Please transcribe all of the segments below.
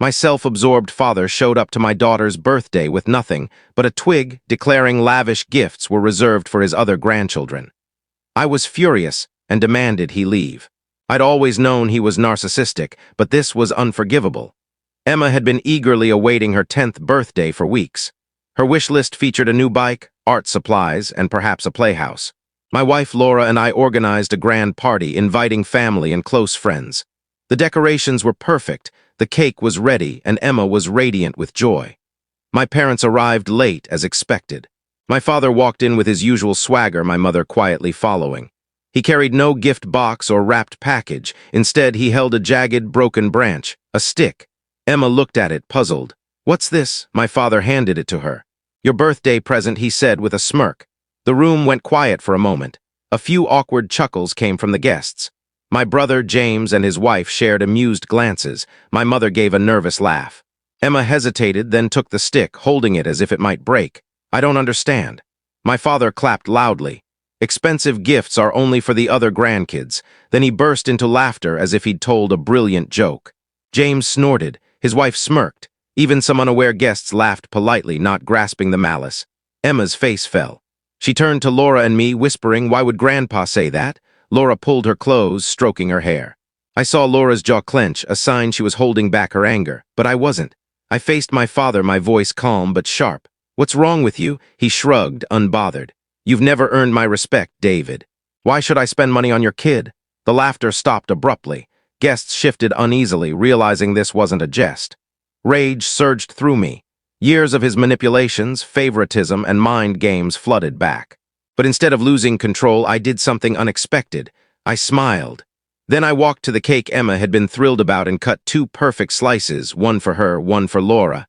My self-absorbed father showed up to my daughter's birthday with nothing but a twig declaring lavish gifts were reserved for his other grandchildren. I was furious and demanded he leave. I'd always known he was narcissistic, but this was unforgivable. Emma had been eagerly awaiting her 10th birthday for weeks. Her wish list featured a new bike, art supplies, and perhaps a playhouse. My wife Laura and I organized a grand party, inviting family and close friends. The decorations were perfect, the cake was ready, and Emma was radiant with joy. My parents arrived late as expected. My father walked in with his usual swagger, my mother quietly following. He carried no gift box or wrapped package. Instead, he held a jagged, broken branch, a stick. Emma looked at it, puzzled. "What's this?" My father handed it to her. "Your birthday present," he said with a smirk. The room went quiet for a moment. A few awkward chuckles came from the guests. My brother, James, and his wife shared amused glances. My mother gave a nervous laugh. Emma hesitated, then took the stick, holding it as if it might break. "I don't understand." My father clapped loudly. "Expensive gifts are only for the other grandkids." Then he burst into laughter as if he'd told a brilliant joke. James snorted. His wife smirked. Even some unaware guests laughed politely, not grasping the malice. Emma's face fell. She turned to Laura and me, whispering, "Why would Grandpa say that?" Laura pulled her close, stroking her hair. I saw Laura's jaw clench, a sign she was holding back her anger, but I wasn't. I faced my father, my voice calm but sharp. "What's wrong with you?" He shrugged, unbothered. "You've never earned my respect, David. Why should I spend money on your kid?" The laughter stopped abruptly. Guests shifted uneasily, realizing this wasn't a jest. Rage surged through me. Years of his manipulations, favoritism, and mind games flooded back. But instead of losing control, I did something unexpected. I smiled. Then I walked to the cake Emma had been thrilled about and cut 2 perfect slices, one for her, one for Laura.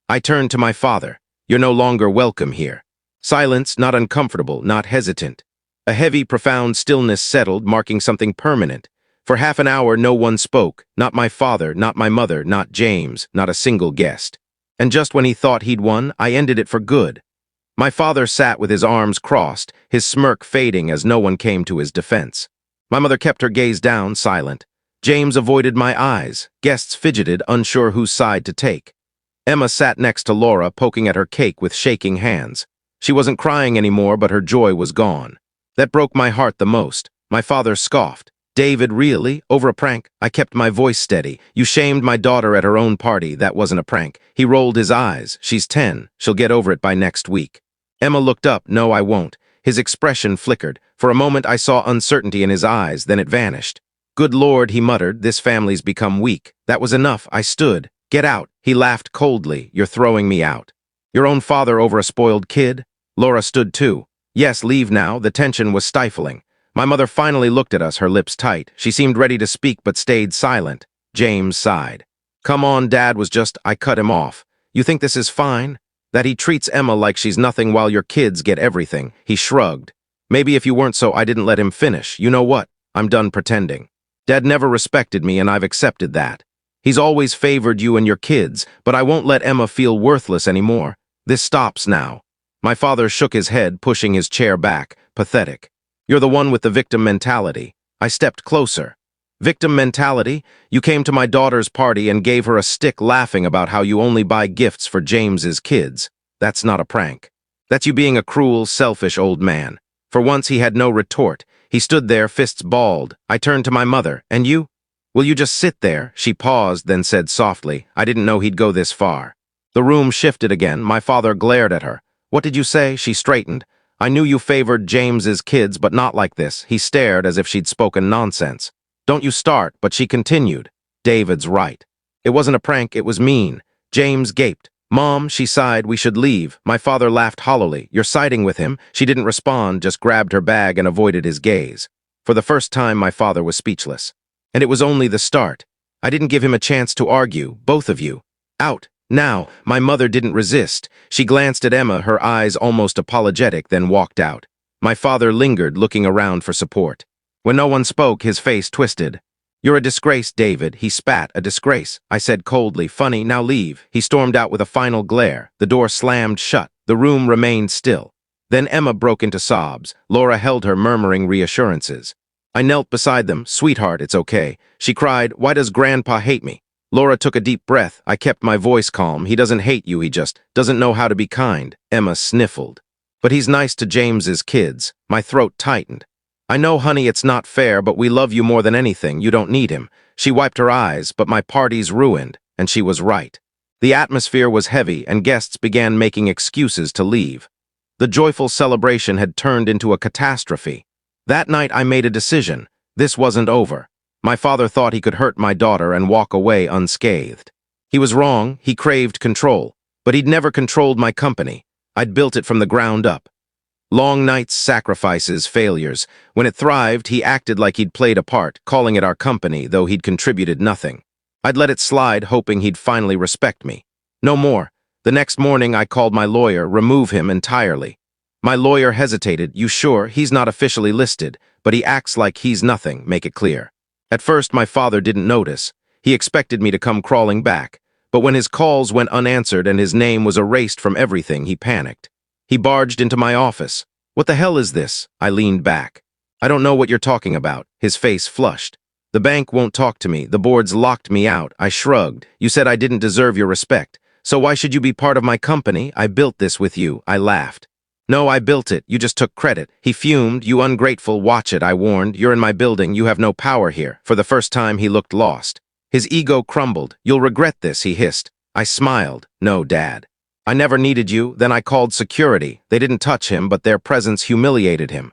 I turned to my father. "You're no longer welcome here." Silence, not uncomfortable, not hesitant. A heavy, profound stillness settled, marking something permanent. For half an hour, no one spoke. Not my father, not my mother, not James, not a single guest. And just when he thought he'd won, I ended it for good. My father sat with his arms crossed, his smirk fading as no one came to his defense. My mother kept her gaze down, silent. James avoided my eyes. Guests fidgeted, unsure whose side to take. Emma sat next to Laura, poking at her cake with shaking hands. She wasn't crying anymore, but her joy was gone. That broke my heart the most. My father scoffed. "David, really? Over a prank?" I kept my voice steady. "You shamed my daughter at her own party. That wasn't a prank." He rolled his eyes. "She's 10. She'll get over it by next week." Emma looked up. "No, I won't." His expression flickered. For a moment I saw uncertainty in his eyes, then it vanished. "Good Lord," he muttered, "this family's become weak." That was enough. I stood. "Get out." He laughed coldly. "You're throwing me out." "Your own father over a spoiled kid?" Laura stood too. "Yes, leave now." The tension was stifling. My mother finally looked at us, her lips tight. She seemed ready to speak but stayed silent. James sighed. "Come on, Dad was just..." I cut him off. "You think this is fine? That he treats Emma like she's nothing while your kids get everything?" He shrugged. "Maybe if you weren't so..." I didn't let him finish. "You know what? I'm done pretending. Dad never respected me and I've accepted that. He's always favored you and your kids, but I won't let Emma feel worthless anymore. This stops now." My father shook his head, pushing his chair back. Pathetic. "You're the one with the victim mentality." I stepped closer. "Victim mentality? You came to my daughter's party and gave her a stick laughing about how you only buy gifts for James's kids. That's not a prank. That's you being a cruel, selfish old man." For once he had no retort. He stood there, fists balled. I turned to my mother. "And you? Will you just sit there?" She paused, then said softly, "I didn't know he'd go this far." The room shifted again. My father glared at her. "What did you say?" She straightened. "I knew you favored James's kids, but not like this." He stared as if she'd spoken nonsense. "Don't you start," but she continued. "David's right. It wasn't a prank, it was mean." James gaped. "Mom," she sighed, "we should leave." My father laughed hollowly. "You're siding with him?" She didn't respond, just grabbed her bag and avoided his gaze. For the first time, my father was speechless. And it was only the start. I didn't give him a chance to argue. "Both of you. Out. Now." My mother didn't resist. She glanced at Emma, her eyes almost apologetic, then walked out. My father lingered, looking around for support. When no one spoke, his face twisted. "You're a disgrace, David," he spat. "A disgrace." I said coldly. "Funny, now leave." He stormed out with a final glare. The door slammed shut. The room remained still. Then Emma broke into sobs. Laura held her, murmuring reassurances. I knelt beside them. "Sweetheart, it's okay." She cried, "Why does Grandpa hate me?" Laura took a deep breath. I kept my voice calm. He doesn't hate you, he just doesn't know how to be kind. Emma sniffled. But he's nice to James's kids. My throat tightened. I know, honey, it's not fair, but we love you more than anything. You don't need him. She wiped her eyes, but my party's ruined, and she was right. The atmosphere was heavy, and guests began making excuses to leave. The joyful celebration had turned into a catastrophe. That night I made a decision. This wasn't over. My father thought he could hurt my daughter and walk away unscathed. He was wrong. He craved control. But he'd never controlled my company. I'd built it from the ground up. Long nights, sacrifices, failures. When it thrived, he acted like he'd played a part, calling it our company, though he'd contributed nothing. I'd let it slide, hoping he'd finally respect me. No more. The next morning, I called my lawyer, remove him entirely. My lawyer hesitated. You sure? He's not officially listed, but he acts like he's nothing, make it clear. At first, my father didn't notice. He expected me to come crawling back. But when his calls went unanswered and his name was erased from everything, he panicked. He barged into my office. What the hell is this? I leaned back. I don't know what you're talking about. His face flushed. The bank won't talk to me. The board's locked me out. I shrugged. You said I didn't deserve your respect. So why should you be part of my company? I built this with you. I laughed. No, I built it. You just took credit. He fumed. You ungrateful. Watch it, I warned. You're in my building. You have no power here. For the first time, he looked lost. His ego crumbled. You'll regret this, he hissed. I smiled. No, Dad. I never needed you. Then I called security. They didn't touch him, but their presence humiliated him.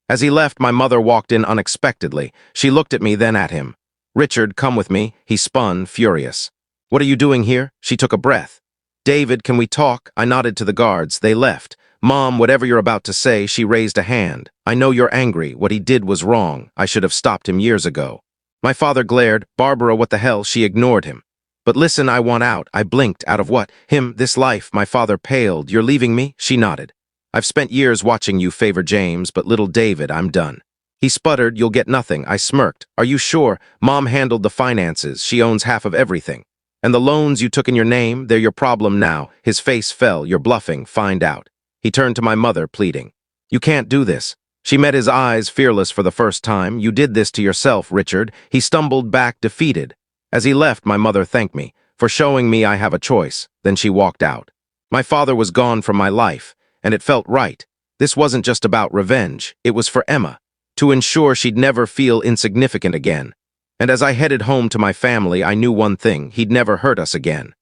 As he left, my mother walked in unexpectedly. She looked at me, then at him. Richard, come with me. He spun, furious. What are you doing here? She took a breath. David, can we talk? I nodded to the guards. They left. Mom, whatever you're about to say, she raised a hand. I know you're angry. What he did was wrong. I should have stopped him years ago. My father glared. Barbara, what the hell? She ignored him. But listen, I want out. I blinked. Out of what? Him, this life. My father paled. You're leaving me? She nodded. I've spent years watching you favor James, but little David, I'm done. He sputtered. You'll get nothing. I smirked. Are you sure? Mom handled the finances. She owns half of everything. And the loans you took in your name, they're your problem now. His face fell. You're bluffing. Find out. He turned to my mother, pleading. You can't do this. She met his eyes, fearless for the first time. You did this to yourself, Richard. He stumbled back, defeated. As he left, my mother thanked me for showing me I have a choice. Then she walked out. My father was gone from my life, and it felt right. This wasn't just about revenge. It was for Emma, to ensure she'd never feel insignificant again. And as I headed home to my family, I knew one thing. He'd never hurt us again.